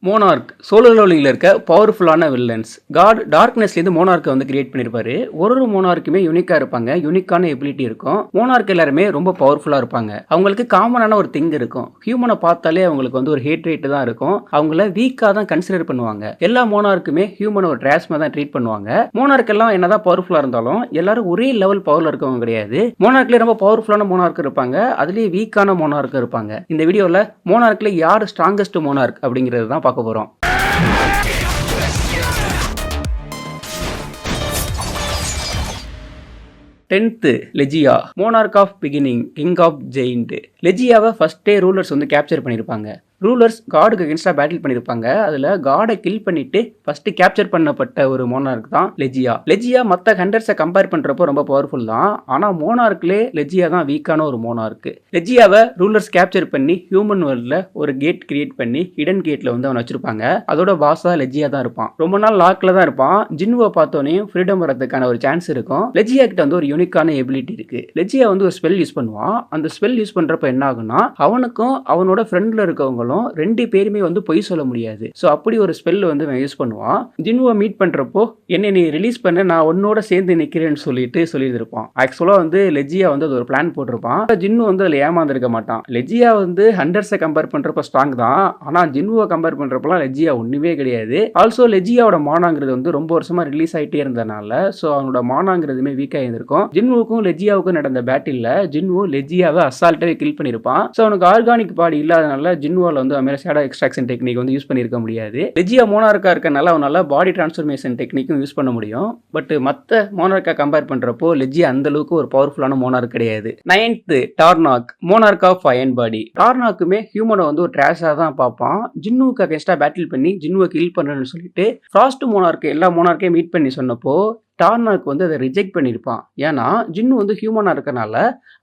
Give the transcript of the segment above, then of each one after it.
Monarch solo லெவலிங்கில் இருக்க பவர்ஃபுல்லான villains. God டார்க்னஸ்லேருந்து மோனார்க்கை வந்து கிரியேட் பண்ணியிருப்பாரு. ஒரு மோனார்க்குமே யூனிக்காக இருப்பாங்க, யூனிக்கான எபிலிட்டி இருக்கும். மோனார்க் எல்லாருமே ரொம்ப பவர்ஃபுல்லாக இருப்பாங்க. அவங்களுக்கு காமனான ஒரு திங் இருக்கும். ஹியூமனை பார்த்தாலே அவங்களுக்கு வந்து ஒரு ஹேட் ரேட்டு தான் இருக்கும். அவங்கள வீக்காக தான் கன்சிடர் பண்ணுவாங்க. எல்லா மோனார்க்குமே ஹியூமனை ஒரு டிராஸ்மாக தான் ட்ரீட் பண்ணுவாங்க. மோனார்க் எல்லாம் என்னதான் பவர்ஃபுல்லாக இருந்தாலும் எல்லாரும் ஒரே லெவல் பவரில் இருக்கவங்க கிடையாது. மோனார்க்லேயே ரொம்ப பவர்ஃபுல்லான மோனார்க் இருப்பாங்க, அதுலேயே வீக்கான மோனார்க் இருப்பாங்க. இந்த வீடியோவில் மோனார்க்கில் யார் ஸ்ட்ராங்கஸ்ட் மோனார்க் அப்படிங்கிறது தான் பார்க்க போறோம். Tenth Legia, monarch of beginning, king of giant. லெஜியாவை ஃபர்ஸ்டே ரூலர்ஸ் வந்து கேப்சர் பண்ணியிருப்பாங்க. ரூலர்ஸ் காடுக்கு அகேன்ஸ்டாக பேட்டில் பண்ணியிருப்பாங்க. அதில் காடை கில் பண்ணிட்டு ஃபர்ஸ்ட் கேப்சர் பண்ணப்பட்ட ஒரு மோனார்க் தான் லெஜியா. லெஜியா மற்ற ஹண்டர்ஸை கம்பேர் பண்ணுறப்போ ரொம்ப பவர்ஃபுல் தான். ஆனால் மோனார்க்லே லெஜியா தான் வீக்கான ஒரு மோனார்க்கு. லெஜியாவை ரூலர்ஸ் கேப்சர் பண்ணி ஹியூமன் வேர்ல்டில் ஒரு கேட் கிரியேட் பண்ணி ஹிடன் கேட்டில் வந்து அவன் வச்சிருப்பாங்க. அதோட பாஸாக லெஜியா தான் இருப்பான். ரொம்ப நாள் லாக்கில் தான் இருப்பான். ஜின்னுவை பார்த்தோன்னே ஃப்ரீடம் வரதுக்கான ஒரு சான்ஸ் இருக்கும். லெஜியா கிட்ட வந்து ஒரு யூனிக்கான எபிலிட்டி இருக்கு. லெஜியா வந்து ஒரு ஸ்பெல் யூஸ் பண்ணுவான். அந்த ஸ்பெல் யூஸ் பண்ணுறப்ப என்ன ஆகுனா, அவனுக்கும் அவனோட ஃப்ரெண்டில் இருக்கவங்களும் ரெண்டு பேருமே வந்து பொய் சொல்ல முடியாது. ஸோ அப்படி ஒரு ஸ்பெல் வந்து யூஸ் பண்ணுவான். ஜின்னுவை மீட் பண்றப்போ என்ன நீ ரிலீஸ் பண்ண, நான் உன்னோட சேர்ந்து நிக்கிறேன்னு சொல்லியிருப்பான். ஆக்சுவலா வந்து லெஜியா வந்து அது ஒரு பிளான் போட்டிருப்பான். ஜின்னு வந்து அதில் ஏமாந்துருக்க மாட்டான். லெஜியா வந்து ஹண்டர்ஸை கம்பேர் பண்றப்ப ஸ்ட்ராங் தான். ஆனா ஜின்னுவை கம்பேர் பண்றப்பலாம் லெஜியா ஒண்ணுமே கிடையாது. ஆல்சோ லெஜியாவோட மானாங்கிறது வந்து ரொம்ப வருஷமா ரிலீஸ் ஆயிட்டே இருந்தனால ஸோ அவனோட மானாங்கிறதுமே வீக்காக இருந்திருக்கும். ஜின்னுவுக்கும் லெஜியாவுக்கும் நடந்த பேட்டில் ஜின்னு லெஜியாவை அசால்ட்டாவே கில் பண்ணியிருப்பான். ஸோ அவனுக்கு ஆர்கானிக் பாடி இல்லாதனால ஜின்னுவால் வந்து ஷேடோ எக்ஸ்ட்ராக்ஷன் டெக்னிக் வந்து யூஸ் பண்ணியிருக்க முடியாது. லெஜியா மோனார்க்கா இருக்கனால அவனால பாடி டிரான்ஸ்ஃபர்மேஷன் டெக்னிக்கும் யூஸ் பண்ண முடியும். பட் மற்ற மோனார்க்கா கம்பேர் பண்றப்போ லெஜியா அந்த அளவுக்கு ஒரு பவர்ஃபுல்லான மோனார்க் கிடையாது. 9th டார்னாக், மோனார்க் ஆஃப் அயன் பாடி. டார்னாக்குமே ஹியூமனை வந்து ஒரு ட்ராஷா தான் பார்ப்பான். ஜின்னுவுக்கு அகேன்ஸ்டா பேட்டில் பண்ணி ஜின்னுவை கில் பண்ணணும்னு சொல்லிட்டு ஃப்ராஸ்ட் மோனார்க் எல்லா மோனார்க்கையும் மீட் பண்ணி சொன்னப்போ டார்னாக் வந்து அதை ரிஜெக்ட் பண்ணியிருப்பான். ஏன்னா ஜின்னு வந்து ஹியூமனாக இருக்கனால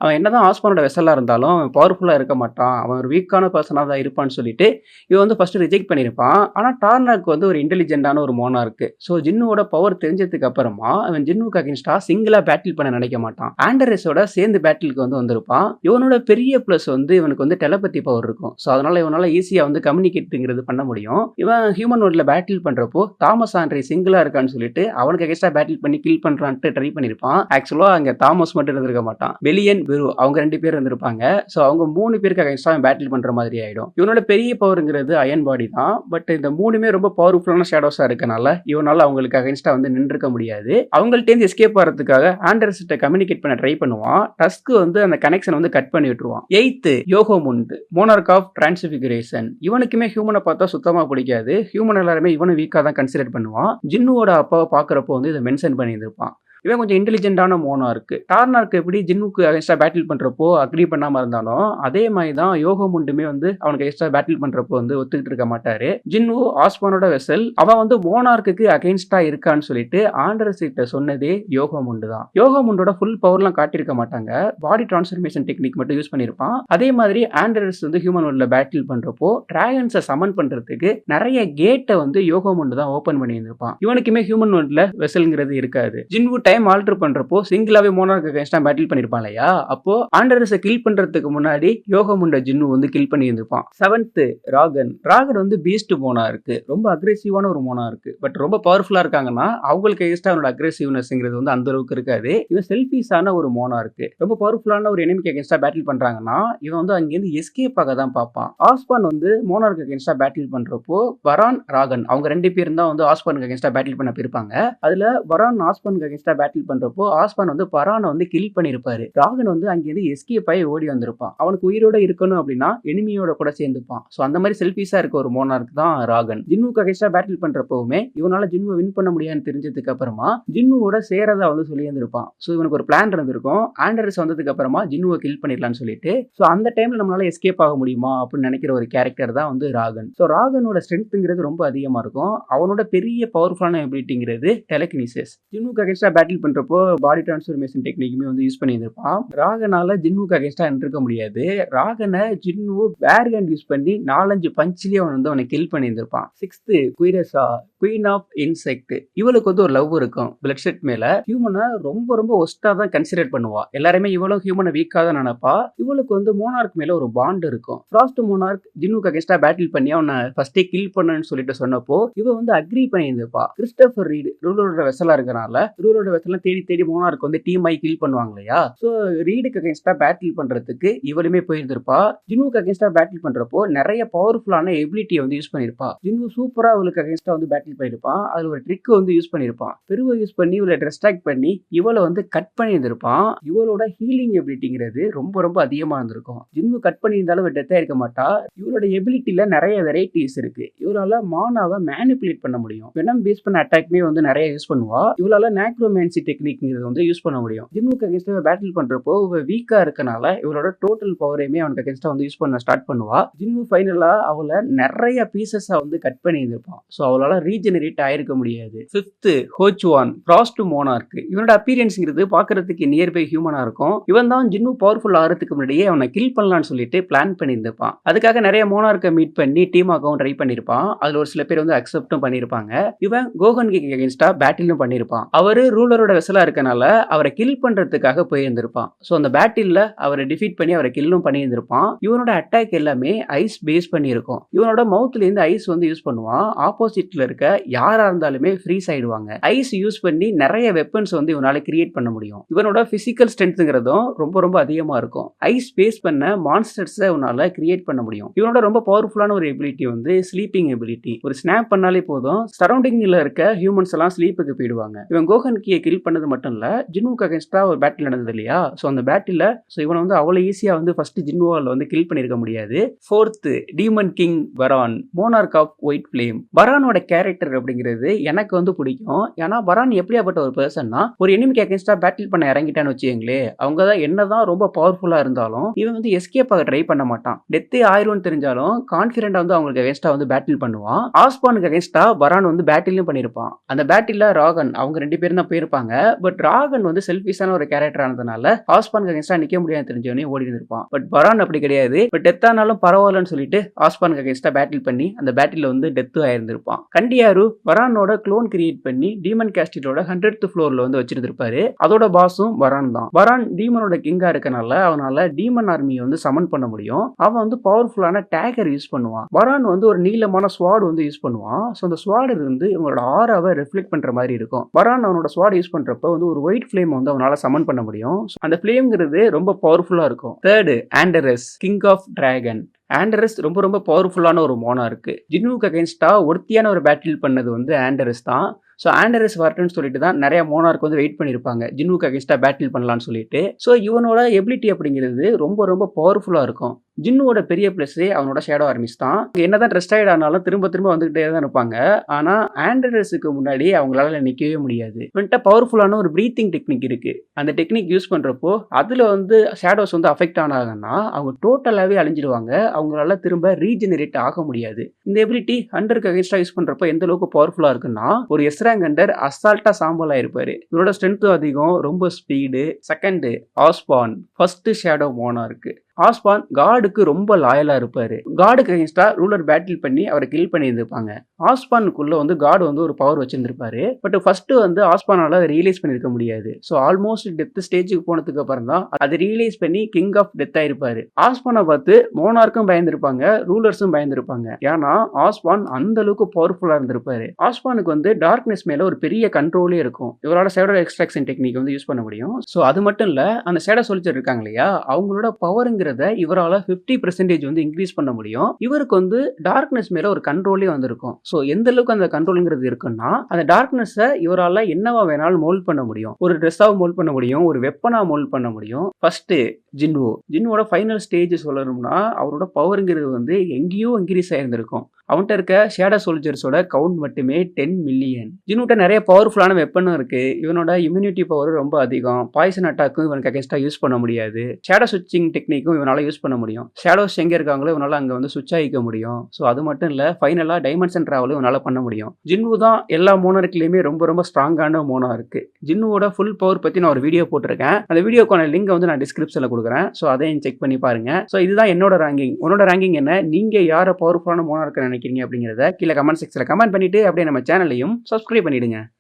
அவன் என்னதான் ஆஸ்மானோட வெசலாக இருந்தாலும் அவன் பவர்ஃபுல்லாக இருக்க மாட்டான், அவன் ஒரு வீக்கான பர்சனாக தான் இருப்பான்னு சொல்லிட்டு இவன் வந்து ஃபர்ஸ்ட் ரிஜெக்ட் பண்ணியிருப்பான். ஆனால் டார்னாக் வந்து ஒரு இன்டெலிஜென்ட்டான ஒரு மோனார்க்கு. ஸோ ஜின்னுவோட பவர் தெரிஞ்சதுக்கு அப்புறமா அவன் ஜின்னுக்கு அகேன்ஸ்டா சிங்கிளாக பேட்டில் பண்ண நினைக்க மாட்டான். ஆண்டரஸோட சேர்ந்து பேட்டிலுக்கு வந்து வந்திருப்பான். இவனோட பெரிய ப்ளஸ் வந்து இவனுக்கு வந்து டெலபதி பவர் இருக்கும். ஸோ அதனால இவனால ஈஸியாக வந்து கம்யூனிகேட்டுங்கிறது பண்ண முடியும். இவன் ஹியூமன் வேர்ல்டில் பேட்டில் பண்ணுறப்போ தாமஸ் ஆண்ட்ரே சிங்கிளாக இருக்கான்னு சொல்லிட்டு அவனுக்கு அகேன்ஸ்டா பேட்டில் பண்ணி கில் பண்றான்ட்டு ட்ரை பண்ணிருப்பான். ஆக்சுவலா அங்க தாமஸ் மட்டும் இருந்திருக்க மாட்டான், பெலியன் பெரு அவங்க 2 பேர் இருந்திருப்பாங்க. சோ அவங்க 3 பேருக்கு அகைன்ஸ்டா பேட்டில் பண்ற மாதிரி ஆயிடும். இவனோட பெரிய பவர்ங்கிறது அயன் பாடி தான். பட் இந்த 3மே ரொம்ப பவர்ஃபுல்லான ஷேடோஸா இருக்கனால இவனால அவங்களுக்கு அகைன்ஸ்டா வந்து நின்றுக்க முடியாது. அவங்கள்ட்ட இருந்து எஸ்கேப் ஆகிறதுக்காக ஆண்டர்ஸ் கிட்ட கம்யூனிகேட் பண்ண ட்ரை பண்ணுவான். டஸ்க் வந்து அந்த கனெக்ஷன் வந்து கட் பண்ணி விட்டுருவான். 8th Yogumunt, monarch of transfiguration. இவனுக்குமே ஹியூமனை பார்த்தா சுத்தமா பிடிக்காது. ஹியூமன் எல்லாருமே இவனை வீக்கா தான் கன்சிடர் பண்ணுவான். ஜின்னுவோட அப்பாவை பாக்குறப்போ வந்து இதை மென்ஷன் பண்ணியிருந்திருப்பான். இவன் கொஞ்சம் இன்டெலிஜென்ட்டான மோனார்க். டார்னார்க் எப்படி ஜின்னுக்கு அகேன்ஸ்டா பேட்டில் பண்றப்போ அக்ரி பண்ணாம இருந்தாலும் அதே மாதிரி தான் யோகமுண்டுமே வந்து அவனுக்கு அகேன்ஸ்டா பேட்டில் பண்றப்போ வந்து ஒத்துக்கிட்டு இருக்க மாட்டாரு. ஜின்னு ஆஸ்மானோட வெசல், அவன் வந்து மோனார்க்கு அகேன்ஸ்டா இருக்கான்னு சொல்லிட்டு ஆண்டர்ஸ் கிட்ட சொன்னதே யோகமுண்டு தான். யோகமுண்டோட ஃபுல் பவர்லாம் காட்டியிருக்க மாட்டாங்க, பாடி டிரான்ஸ்ஃபர்மேஷன் டெக்னிக் மட்டும் யூஸ் பண்ணியிருப்பான். அதே மாதிரி ஆண்டர்ஸ் வந்து ஹியூமன் வேர்ல்ட்ல பேட்டில் பண்றப்போ டிராகன்ஸை சமன் பண்றதுக்கு நிறைய கேட்டை வந்து யோகமுண்டு தான் ஓபன் பண்ணி இருந்திருப்பான். இவனுக்குமே ஹியூமன் வேர்ல்ட்ல வெசல்ங்கிறது இருக்காது. ஜின்னு டைம் ஆல்டர் பண்றப்போ சிங்கிளாவே மோனார்க் அகைன்ஸ்டா பேட்டில் பண்ணிருப்பான் இல்லையா, அப்போ ஆண்டரஸை கில் பண்றதுக்கு முன்னாடி யோகமுண்ட ஜின்னு வந்து கில் பண்ணி இருந்திருப்பான். 7th Rogan. ராகன் வந்து பீஸ்ட் மோனார்க், ரொம்ப அக்ரெசிவான ஒரு மோனார்க். பட் ரொம்ப பவர்ஃபுல்லா இருக்காங்கன்னா அவங்களுக்கு அகைன்ஸ்டா அவனோட அக்ரெசிவ்னஸ்ங்கிறது வந்து அந்த அளவுக்கு இருக்காது. இவன் செல்ஃபிஷான ஒரு மோனார்க். ரொம்ப பவர்ஃபுல்லான ஒரு எனிமிக்கு அகைன்ஸ்டா பேட்டில் பண்றாங்கன்னா இவன் வந்து அங்கிருந்து எஸ்கேப் ஆக தான் பார்ப்பான். ஆஸ்பான் வந்து மோனார்க் அகைன்ஸ்டா பேட்டில் பண்றப்போ வரான் ராகன் அவங்க 2 பேரும் தான் வந்து ஆஸ்பானுக்கு அகைன்ஸ்டா பேட்டில் பண்ண போயிருப்பாங்க. அதுல வரான் ஆஸ்பானுக்கு அகைன்ஸ்டா பேட்டில் பண்றப்போ ஆஸ்பான் வந்து பரானை வந்து கில் பண்ணிருப்பாரு. ராகன் வந்து அங்கிருந்து எஸ்கேப் ஆகி ஓடி வந்திருப்பான். அவனுக்கு உயிரோட இருக்கணும் அப்படின்னா எனிமியோட கூட சேர்ந்துப்பான். சோ அந்த மாதிரி செல்ஃபிஷா இருக்க ஒரு மோனார்க் தான் ராகன். ஜின்னுக்கு அகைன்ஸ்டா பேட்டில் பண்றப்பவுமே இவனால ஜின்னுவை வின் பண்ண முடியாதுன்னு தெரிஞ்சதுக்கு அப்புறமா ஜின்னுவோட சேரதா வந்து சொல்லி இருந்திருப்பான். சோ இவனுக்கு ஒரு பிளான் இருந்திருக்கும், ஆண்டர்ஸ் வந்ததுக்கு அப்புறமா ஜின்னுவை கில் பண்ணிடலாம்னு சொல்லிட்டு. சோ அந்த டைம்ல நம்மளால எஸ்கேப் ஆக முடியுமா அப்படின்னு நினைக்கிற ஒரு கேரக்டர் தான் வந்து ராகன். சோ ராகனோட ஸ்ட்ரென்த்ங்கிறது ரொம்ப அதிகமா இருக்கும். அவனோட பெரிய பவர்ஃபுல்லான எபிலிட்டிங்கிறது டெலகினிசிஸ். ஜின்னுக்கு அகைன்ஸ்டா பேட்டில் பண்றப்போ பாடி டிரான்ஸ்ஃபர்மேஷன் டெக்னிக்குமே வந்து யூஸ் பண்ணியிருப்பான். ராகனால ஜின்னுக்கு அகைன்ஸ்டா நின்றுக்க முடியாது. ராகனை ஜின்னு பேர் ஹேண்ட் யூஸ் பண்ணி 4-5 பஞ்சிலேயே அவன் வந்து அவனை கில் பண்ணியிருந்திருப்பான். 6th Querehsha. Queen of insect. இவளுக்கு வந்து ஒரு லவ் இருக்கும் பிளட் செட் மேல. ஹியூமனை ரொம்ப ரொம்ப ஒஸ்டா தான் கன்சிடர் பண்ணுவா. எல்லாருமே இவளும் ஹியூமனை வீக்கா தான் நினைப்பா. இவளுக்கு வந்து மோனார்க் மேல ஒரு பாண்ட் இருக்கும். ஃப்ராஸ்ட் மோனார்க் ஜின்னுக்கு அகேன்ஸ்டா பேட்டில் பண்ணி அவனை ஃபர்ஸ்டே கில் பண்ணணும்னு சொல்லிட்டு சொன்னப்போ இவ வந்து அக்ரி பண்ணியிருந்திருப்பா. கிறிஸ்டோபர் ரீடு ரூலரோட வெசலா இருக்கனால ரூலரோட வெசல தேடி தேடி மோனார்க் வந்து டீம் ஆகி கில் பண்ணுவாங்க இல்லையா. சோ ரீடுக்கு அகேன்ஸ்டா பேட்டில் பண்றதுக்கு இவளுமே போயிருந்திருப்பா. ஜின்னுக்கு அகேன்ஸ்டா பேட்டில் பண்றப்போ நிறைய பவர்ஃபுல்லான எபிலிட்டியை வந்து யூஸ் பண்ணிருப்பா. ஜின்னு சூப்பரா அவளுக்கு அகேன்ஸ்டா வந்து பேட்டில் பண்ணிருப்பான். அதுல ஒரு ட்ரிக் வந்து யூஸ் பண்ணிருப்பான். பெருவை யூஸ் பண்ணி இவளை டிஸ்ட்ராக்ட் பண்ணி இவளை வந்து கட் பண்ணி இருந்திருப்பான். இவளோட ஹீலிங் எபிலிட்டிங்கிறது ரொம்ப ரொம்ப அதிகமா இருந்திருக்கும். ஜின்னு கட் பண்ணியிருந்தாலும் இவ டெத்தா இருக்க மாட்டா. இவளோட எபிலிட்டில நிறைய வெரைட்டிஸ் இருக்கு. இவளால மானாவை மேனிபுலேட் பண்ண முடியும். வெனம் பேஸ் பண்ண அட்டாக்மே வந்து நிறைய யூஸ் பண்ணுவா. இவளால நேக்ரோமேன்சி டெக்னிக்ங்கிறது வந்து யூஸ் பண்ண முடியும். ஜின்னுக்கு அகேன்ஸ்டா பேட்டில் பண்றப்போ இவ வீக்கா இருக்கனால இவளோட டோட்டல் பவரையுமே அவனுக்கு அகேன்ஸ்டா வந்து யூஸ் பண்ண ஸ்டார்ட் பண்ணுவா. ஜின்னு ஃபைனலா அவளை நிறைய பீசஸா வந்து கட் பண்ணி இருந்திருப்பான். ஸோ அவளால ரீஜெனரேட் ஆயிருக்க முடியாது. 5th ஹோச்சுவான் frost monarch. இவனோட அப்பியரன்ஸ்ங்கிறது பார்க்கறதுக்கு நியர்பை ஹியூமனா இருக்கும். இவன் தான் ஜின்னு பவர்ஃபுல் ஆகிறதுக்கு முன்னாடியே அவனை கில் பண்ணலாம்னு சொல்லிட்டு பிளான் பண்ணியிருந்திருப்பான். அதுக்காக நிறைய மோனார்க்கை மீட் பண்ணி டீம் ஆகவும் ட்ரை பண்ணியிருப்பான். அதுல ஒரு சில பேர் வந்து அக்செப்டும் பண்ணியிருப்பாங்க. இவன் கோகன் கிக்கு அகேன்ஸ்டா பேட்டிலும் பண்ணியிருப்பான். அவரு ரூலரோட வெசலா இருக்கனால அவரை கில் பண்றதுக்காக போயிருந்திருப்பான். ஸோ அந்த பேட்டில்ல அவரை டிஃபீட் பண்ணி அவரை கில்லும் பண்ணியிருந்திருப்பான். இவனோட அட்டாக் எல்லாமே ஐஸ் பேஸ் பண்ணியிருக்கும். இவனோட மவுத்ல இருந்து ஐஸ் வந்து யூஸ் பண்ணுவான். ஆப்போசிட்ல இருக்க யாரா இருந்தாலுமே ஃப்ரீஸ் ஆயிடுவாங்க. ஐஸ் யூஸ் பண்ணி நிறைய வெப்பன்ஸ் வந்து இவனால கிரியேட் பண்ண முடியும். இவனோட பிசிக்கல் ஸ்ட்ரென்த்ங்கிறதும் ரொம்ப ரொம்ப அதிகமா இருக்கும். ஐஸ் பேஸ் பண்ண மான்ஸ்டர்ஸை இவனால கிரியேட் பண்ண முடியும். இவனோட ரொம்ப பவர்ஃபுல்லான ஒரு எபிலிட்டி வந்து ஸ்லீப்பிங் எபிலிட்டி. ஒரு ஸ்னாப் பண்ணாலே போதும் சரௌண்டிங்ல இருக்க ஹியூமன்ஸ் எல்லாம் ஸ்லீப்புக்கு போயிடுவாங்க. இவன் கோகன் கியை கில் பண்ணது மட்டும் இல்ல, ஜின்னுக்கு அகேன்ஸ்டா ஒரு பேட்டில் நடந்தது இல்லையா. ஸோ அந்த பேட்டில் இவனை வந்து அவ்வளவு ஈஸியா வந்து ஃபர்ஸ்ட் ஜின்னுவால வந்து கில் பண்ணிருக்க முடியாது. 4th demon king Baran monarch of white flame. பரானோட கேரக்டர் அப்படிங்கிறது எனக்கு வந்து பிடிக்கும். ஏன்னா பரான் எப்படியாப்பட்ட ஒரு பர்சன்னா ஒரு எனிமிக்கு அகேன்ஸ்டா பேட்டில் பண்ண இறங்கிட்டான்னு வச்சுங்களே, அவங்க தான் என்னதான் ரொம்ப பவர்ஃபுல்லா இருந்தாலும் இவன் வந்து எஸ்கேப் ஆக ட்ரை பண்ண மாட்டான். டெத்தே ஆயிரும்னு தெரிஞ்சாலும் கான்ஃபிடென்ட்டா வந்து அவங்களுக்கு அகேன்ஸ்டா வந்து பேட்டில் பண்ணுவான். ஆஸ்பானுக்கு அகேன்ஸ்டா பரான் வந்து பேட்டிலும் பண்ணிருப்பான். அந்த பேட்டில்ல ராகன் அவங்க 2 பேரும் தான் போயிருப்பாங்க. பட் ராகன் வந்து செல்ஃபிஷான ஒரு கேரக்டர் ஆனதுனால ஆஸ்பானுக்கு அகேன்ஸ்டா நிக்க முடியாது தெரிஞ்சவனே ஓடி இருப்பான். பட் பரான் அப்படி கிடையாது. பட் டெத் ஆனாலும் பரவாயில்லன்னு சொல்லிட்டு ஆஸ்பானுக்கு அகேன்ஸ்டா பேட்டில் பண்ணி அந்த பேட்டில் வந்து டெத் ஆயிருந்திருப்பான். கண்டியாரு பரானோட க்ளோன் கிரியேட் பண்ணி டீமன் கேஸ்டிலோட 100th ஃப்ளோர்ல வந்து வச்சிருந்திருப்பாரு. அதோட பாஸும் பரான் தான். பரான் டீமனோட கிங்கா இருக்கனால அவனால டீமன் ஆர்மியை வந்து சமன் பண்ண முடியும். அவன் வந்து பவர்ஃபுல்லான டேகர் யூஸ் பண்ணுவான். பரான் வந்து ஒரு நீளமான ஸ்வாட் வந்து யூஸ் பண்ணுவான். ஸோ அந்த ஸ்வாட் இருந்து இவங்களோட ஆராவை ரிஃப்ளெக்ட் பண்ற மாதிரி இருக்கும். பரான் அவனோட ஸ்வாட் யூஸ் பண்றப்ப வந்து ஒரு ஒயிட் ஃப்ளேம் வந்து அவனால சமன் பண்ண முடியும். அந்த ஃப்ளேம்ங்கிறது ரொம்ப பவர்ஃபுல்லா இருக்கும். 3rd Antares king of dragon. Antares ரொம்ப ரொம்ப பவர்ஃபுல்லான ஒரு மோனார்க். ஜின்னுக்கு அகேன்ஸ்டா ஒருத்தியான ஒரு பேட்டில் பண்ணது வந்து ஆண்டரஸ் தான். ஸோ ஆண்டரஸ் வரட்டுன்னு சொல்லிட்டு தான் நிறைய மோனார்க் வந்து வெயிட் பண்ணியிருப்பாங்க ஜின்னுக்கு அகேன்ஸ்டா பேட்டில் பண்ணலான்னு சொல்லிட்டு. ஸோ இவனோட எபிலிட்டி அப்படிங்கிறது ரொம்ப ரொம்ப பவர்ஃபுல்லாக இருக்கும். ஜின்னுவோட பெரிய பிளஸே அவனோட ஷேடோ ஆர்மிஸ் தான். என்னதான் ட்ரெஸ்டாய்ட் ஆனாலும் திரும்ப திரும்ப வந்துகிட்டே தான் இருப்பாங்க. ஆனா ஆண்டரஸுக்கு முன்னாடி அவங்களால நிற்கவே முடியாது. இவன்ட்ட பவர்ஃபுல்லான ஒரு ப்ரீத்திங் டெக்னிக் இருக்கு. அந்த டெக்னிக் யூஸ் பண்றப்போ அதுல வந்து ஷேடோஸ் வந்து அஃபெக்ட் ஆனாங்கன்னா அவங்க டோட்டலாவே அழிஞ்சிடுவாங்க. அவங்களால திரும்ப ரீஜெனரேட் ஆக முடியாது. இந்த எபிலிட்டி ஹண்டருக்கு அகேன்ஸ்டா யூஸ் பண்றப்போ எந்த அளவுக்கு பவர்ஃபுல்லா இருக்குன்னா ஒரு எஸ்ராங் ஹண்டர் அசால்ட்டா சாம்பலா இருப்பாரு. இவரோட ஸ்ட்ரென்த் அதிகம், ரொம்ப speed. 2nd Ashborn 1st shadow monarch. Ashborn காடுக்கு ரொம்ப லாயலா இருப்பாரு. காடுக்கு அகேன்ஸ்டா ரூலர் பேட்டில் பண்ணி அவரை கில் பண்ணியிருந்திருப்பாங்க. ஆஸ்பானுக்குள்ள வந்து காடு வந்து ஒரு பவர் வச்சிருந்திருப்பாரு. பட் ஃபர்ஸ்ட் வந்து ஆஸ்பானால அதை ரியலைஸ் பண்ணிருக்க முடியாது. ஸோ ஆல்மோஸ்ட் டெத் ஸ்டேஜுக்கு போனதுக்கு அப்புறம் தான் அதை ரியலைஸ் பண்ணி கிங் ஆஃப் டெத் ஆயிருப்பாரு. ஆஸ்பானை பார்த்து மோனார்க்கும் பயந்துருப்பாங்க, ரூலர்ஸும் பயந்துருப்பாங்க. ஏன்னா ஆஸ்பான் அந்த அளவுக்கு பவர்ஃபுல்லா இருந்திருப்பாரு. ஆஸ்பானுக்கு வந்து டார்க்னஸ் மேல ஒரு பெரிய கண்ட்ரோலே இருக்கும். இவரோட ஷேடோ எக்ஸ்ட்ராக்ஷன் டெக்னிக் வந்து யூஸ் பண்ண முடியும். ஸோ அது மட்டும் இல்ல, அந்த ஷேடோ சோல்ஜர் இருக்காங்க இல்லையா, அவங்களோட பவருங்க இவரால 50% வந்து இன்க்ரீஸ் பண்ண முடியும். இவருக்கு வந்து டார்க்னஸ் மேல ஒரு கண்ட்ரோலே வந்திருக்கும். சோ எந்த அளவுக்கு அந்த கண்ட்ரோல்ங்கிறது இருக்குன்னா அந்த டார்க்னஸை இவரால என்னவா வேணாலும் மோல்ட் பண்ண முடியும். ஒரு ட்ரெஸ்ஸாவும் மோல்ட் பண்ண முடியும், ஒரு வெப்பனா மோல்ட் பண்ண முடியும். ஃபர்ஸ்ட் ஜின்னுவோட ஃபைனல் ஸ்டேஜ் சொல்லணும்னா அவரோட பவருங்கிறது வந்து எங்கேயோ இன்க்ரீஸ் ஆயிருந்திருக்கும். அவன்கிட்ட இருக்க ஷேடோ சோல்ஜர்ஸோட கவுண்ட் மட்டுமே 10 மில்லியன். ஜின்னுட்ட நிறைய பவர்ஃபுல்லான வெப்பனும் இருக்கு. இவனோட இம்யூனிட்டி பவர் ரொம்ப அதிகம். பாய்சன் அட்டாக்கும் இவனுக்கு அகேன்ஸ்டா யூஸ் பண்ண முடியாது. ஷேடோ சுவிட்சிங் டெக்னிக்கும் இவனால யூஸ் பண்ண முடியும். ஷேடோஸ் எங்க இருக்காங்களோ இவனால அங்க வந்து சுவிட்ச் ஆகிக்க முடியும். ஸோ அது மட்டும் இல்ல, ஃபைனலா டைமென்ஷன் டிராவலும் இவனால பண்ண முடியும். ஜின்னு தான் எல்லா மோனார்க்லயுமே ரொம்ப ரொம்ப ஸ்ட்ராங்கான மோனார்க். ஜின்னுவோட ஃபுல் பவர் பத்தி நான் ஒரு வீடியோ போட்டிருக்கேன். அந்த வீடியோக்கான லிங்க் வந்து நான் டிஸ்கிரிப்ஷன்ல கொடுக்குறேன். ஸோ அதையும் செக் பண்ணி பாருங்க. ஸோ இதுதான் என்னோட ரேங்கிங். உன்னோட ரேங்கிங் என்ன? நீங்க யாரை பவர்ஃபுல்லான மோனார்க் நினைக்கிறீங்க? நினைக்கிறீங்க அப்படிங்கிறத கீழே கமெண்ட் செக்ஷனில் கமெண்ட் பண்ணிட்டு அப்படியே நம்ம சேனலையும் சப்ஸ்கிரைப் பண்ணிடுங்க.